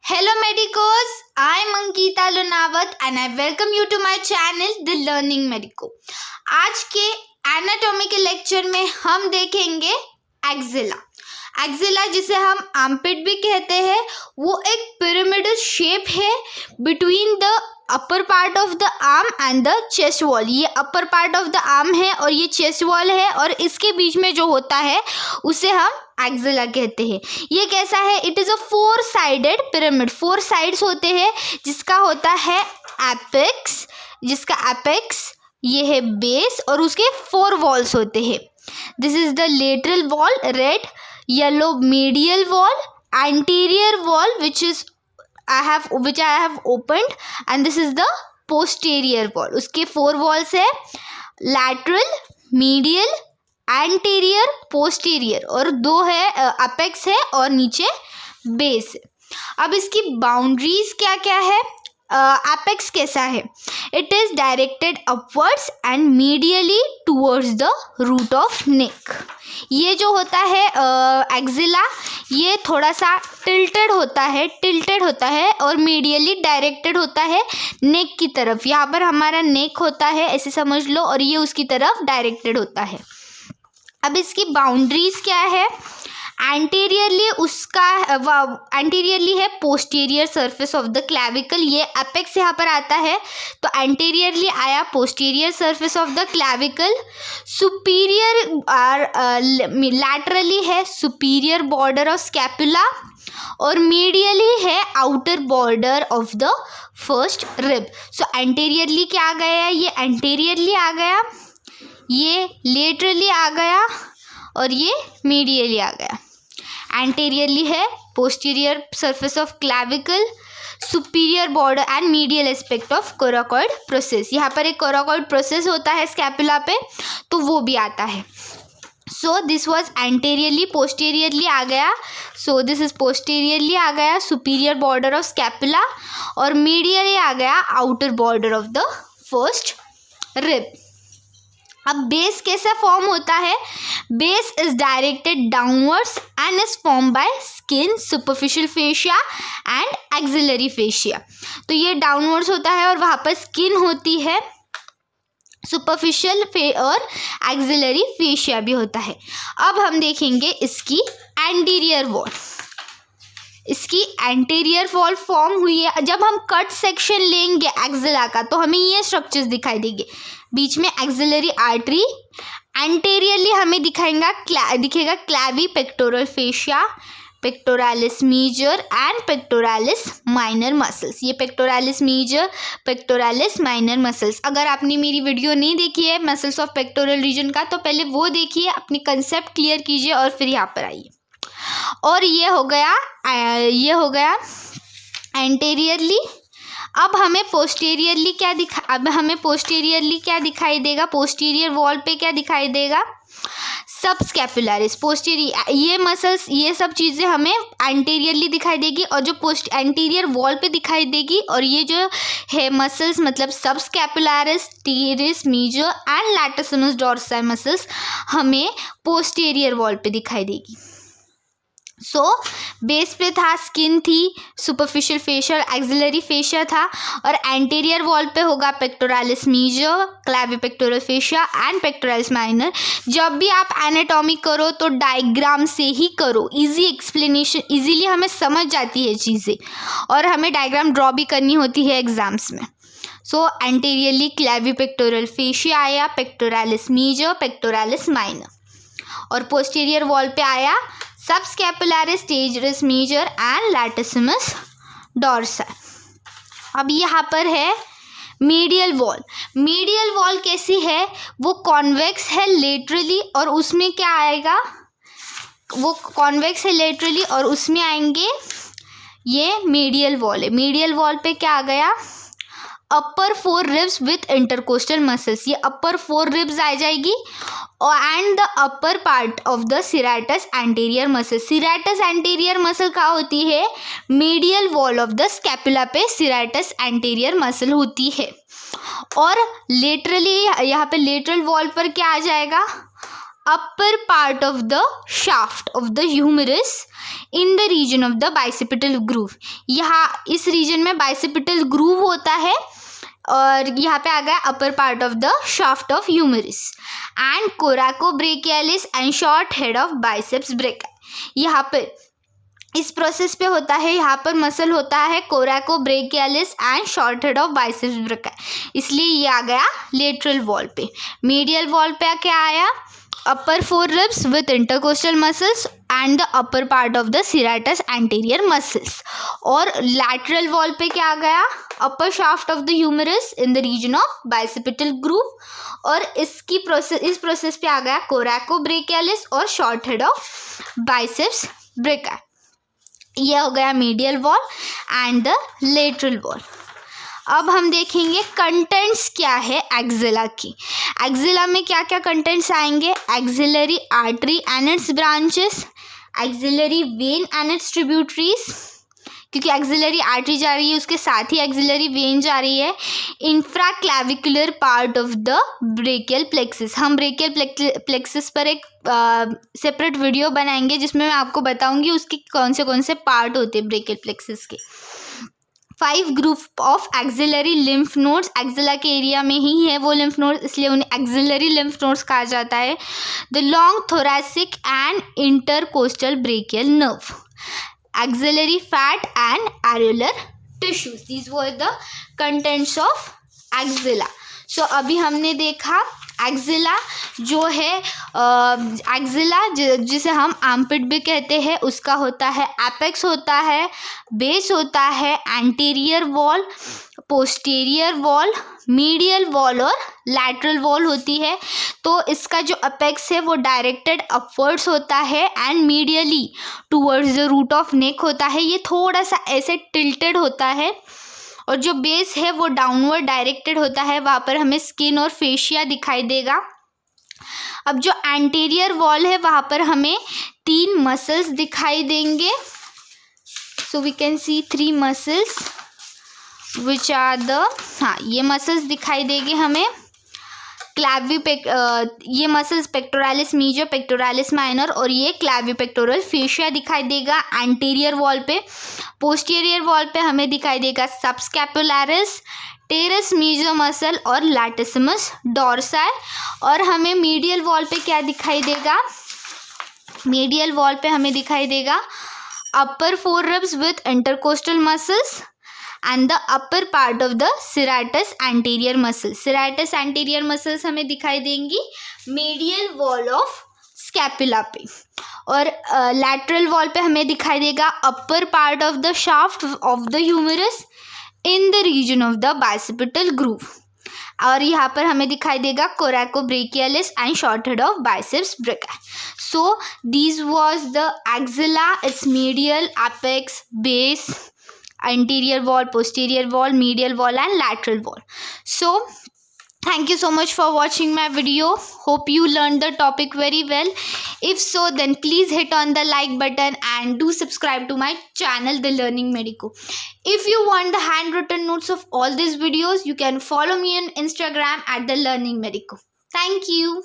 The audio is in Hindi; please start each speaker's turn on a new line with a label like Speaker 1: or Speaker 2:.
Speaker 1: Hello medicos, I am Ankita Lunawat and I welcome you to my channel The Learning Medico। आज के एनाटॉमी के लेक्चर में हम देखेंगे एक्सिला। एक्सिला जिसे हम आर्मपिट भी कहते हैं, वो एक पिरामिडल शेप है between the upper part of the arm and the chest wall. ये upper part of the arm है और ये चेस्ट वॉल है और इसके बीच में जो होता है उसे हम एक्सिला कहते हैं। ये कैसा है? It is a 4 sided pyramid. 4 sides होते हैं जिसका होता है एपेक्स, जिसका एपेक्स ये है बेस और उसके 4 वॉल्स होते हैं। This is the lateral wall, red yellow medial wall, anterior wall which I have opened and this is the posterior wall। उसके 4 walls है, lateral, medial, anterior, posterior और 2 है apex है और नीचे base है। अब इसकी बाउंड्रीज क्या क्या है? एपेक्स कैसा है? It is directed upwards and medially towards the root of neck. ये जो होता है एक्सिला, ये थोड़ा सा टिल्टेड होता है और मीडियली डायरेक्टेड होता है नेक की तरफ। यहाँ पर हमारा नेक होता है ऐसे समझ लो और ये उसकी तरफ डायरेक्टेड होता है। अब इसकी बाउंड्रीज क्या है? एंटीरियरली है posterior surface of the clavicle. ये एपेक्स यहाँ पर आता है तो एंटीरियरली आया posterior surface of the clavicle. Superior laterally है सुपीरियर बॉर्डर ऑफ स्कैपुला और मीडियली है outer border of the first rib. So anteriorly क्या आ गया? ये एंटीरियरली आ गया, ये लेटरली आ गया और ये मीडियली आ गया। एंटीरियरली है posterior surface of clavicle, superior border and medial aspect of coracoid process. यहाँ पर एक कोराकॉइड प्रोसेस होता है स्कैपुला पे तो वो भी आता है। So this was anteriorly, posteriorly आ गया, सो दिस इज पोस्टीरियरली आ गया सुपीरियर बॉर्डर ऑफ स्कैपुला और मीडियली आ गया outer border of the first rib. अब बेस कैसा फॉर्म होता है? Base is directed downwards and is form by skin, superficial fascia and axillary fascia. तो ये डाउनवर्ड्स होता है और वहाँ पर स्किन होती है, सुपरफिशियल और एक्सिलरी फेशिया भी होता है। अब हम देखेंगे इसकी एंटीरियर वॉल। इसकी एंटीरियर वॉल फॉर्म हुई है। जब हम कट सेक्शन लेंगे एक्सिला का तो हमें ये स्ट्रक्चर्स दिखाई देंगे। बीच में एक्सिलरी आर्टरी, एंटीरियरली हमें दिखेगा clavipectoral fascia, pectoralis major and pectoralis minor muscles. ये pectoralis major, pectoralis minor muscles. अगर आपने मेरी वीडियो नहीं देखी है मसल्स ऑफ पेक्टोरल रीजन का तो पहले वो देखिए, अपनी कंसेप्ट क्लियर कीजिए और फिर यहाँ पर आइए। और ये हो गया एंटीरियरली। अब हमें पोस्टीरियरली क्या दिखाई देगा? पोस्टीरियर वॉल पे क्या दिखाई देगा? सबस्कैपुलरिस, पोस्टीरियर, ये मसल्स, ये सब चीज़ें हमें एंटीरियरली दिखाई देगी और जो एंटीरियर वॉल पे दिखाई देगी। और ये जो है मसल्स मतलब subscapularis, teres major and latissimus dorsi muscles हमें पोस्टीरियर वॉल पे दिखाई देगी। सो बेस पे था स्किन थी, सुपरफिशियल फेशियल एक्सिलरी फेशिया था और एंटीरियर वॉल पे होगा pectoralis major, clavipectoral fascia and pectoralis minor. जब भी आप एनाटॉमी करो तो डायग्राम से ही करो, इजी एक्सप्लेनेशन, इजीली हमें समझ जाती है चीज़ें और हमें डायग्राम ड्रॉ भी करनी होती है एग्जाम्स में। So anteriorly clavipectoral fascia आया, पेक्टोरालिस मेजर, पेक्टोरालिस माइनर और पोस्टीरियर वॉल पे आया subscapularis, teres major and latissimus dorsi. अब यहाँ पर है मीडियल वॉल। मीडियल वॉल कैसी है? वो कॉन्वेक्स है लेटरली और उसमें क्या आएगा? वो कॉन्वेक्स है लेटरली और उसमें आएंगे ये मीडियल वॉल है। मीडियल वॉल पे क्या आ गया? Upper 4 ribs with intercostal muscles. ये अपर 4 रिब्स आ जाएगी and the upper part of the serratus anterior muscle. Serratus anterior muscle कहाँ होती है? Medial wall of the scapula पे सीराटस एंटीरियर मसल होती है। और लेटरली यहाँ पे लेटरल वॉल पर क्या आ जाएगा? upper part of the shaft of the humerus in the region of the bicipital groove. यहाँ इस रीजन में bicipital groove होता है और यहाँ पे आ गया upper part of the shaft of humerus and coracobrachialis and short head of biceps brachii. यहाँ पर इस प्रोसेस पे होता है, यहाँ पर मसल होता है coracobrachialis and short head of biceps brachii, इसलिए ये आ गया लेटरल वॉल पे. मीडियल वॉल पे क्या आया? Upper four ribs with intercostal muscles and the upper part of the serratus anterior muscles. और लैटरल वॉल पे क्या आ गया? Upper shaft of the humerus in the region of bicipital groove, और इस प्रोसेस पे आ गया कोराकोब्रेकियालिस और short head of biceps brachii. ये हो गया medial wall and the lateral wall. अब हम देखेंगे कंटेंट्स क्या है एक्सिला की. एक्सिला में क्या क्या कंटेंट्स आएंगे? Axillary artery and it's branches, axillary vein and it's tributaries, क्योंकि एक्सिलरी आर्टरी जा रही है उसके साथ ही एक्सिलरी वेन जा रही है. Infra clavicular part of the brachial plexus. हम ब्रेकियल प्लेक्सिस पर एक सेपरेट वीडियो बनाएंगे जिसमें मैं आपको बताऊंगी उसके कौन से पार्ट होते हैं ब्रेकियल प्लेक्सिस के. 5 group of axillary lymph nodes. Axilla के एरिया में ही है वो लिम्फ नोड्स, इसलिए उन्हें एक्सिलरी लिम्फ नोड्स कहा जाता है. The long thoracic and intercostal brachial nerve, axillary fat and areolar tissues. These were the contents of axilla. So अभी हमने देखा एक्सिला जो है एक्सिला जिसे हम आर्मपिट भी कहते हैं, उसका होता है एपेक्स होता है, बेस होता है, anterior wall, posterior wall, medial wall और लैटरल वॉल होती है. तो इसका जो अपेक्स है वो डायरेक्टेड अपवर्ड्स होता है and medially towards the root of neck होता है. ये थोड़ा सा ऐसे टिल्टेड होता है. और जो बेस है वो डाउनवर्ड डायरेक्टेड होता है, वहाँ पर हमें स्किन और फेशिया दिखाई देगा. अब जो एंटीरियर वॉल है वहाँ पर हमें 3 मसल्स दिखाई देंगे. So we can see 3 muscles which are the, हाँ ये मसल्स दिखाई देंगे हमें. ये muscles pectoralis major, pectoralis minor और ये क्लैविपेक्टोरल फेशिया दिखाई देगा एंटीरियर वॉल पे. पोस्टीरियर वॉल पे हमें दिखाई देगा सबस्कैपुलरिस, टेरस मेजर मसल और लैटिसिमस डोर्साई. और हमें मीडियल वॉल पे क्या दिखाई देगा? मीडियल वॉल पे हमें दिखाई देगा upper four ribs with intercostal muscles and the upper part of the serratus anterior muscle. serratus anterior muscles हमें दिखाई देंगी medial wall of scapula पे. और lateral wall पे हमें दिखाई देगा upper part of the shaft of the humerus in the region of the bicipital groove. और यहाँ पर हमें दिखाई देगा coracobrachialis and short head of biceps brachii. So this was the axilla, its medial, apex, base, anterior wall, posterior wall, medial wall and lateral wall. So thank you so much for watching my video. Hope you learned the topic very well. If so, then please hit on the like button and do subscribe to my channel The Learning Medico. If you want the handwritten notes of all these videos, you can follow me on Instagram at The Learning Medico. Thank you.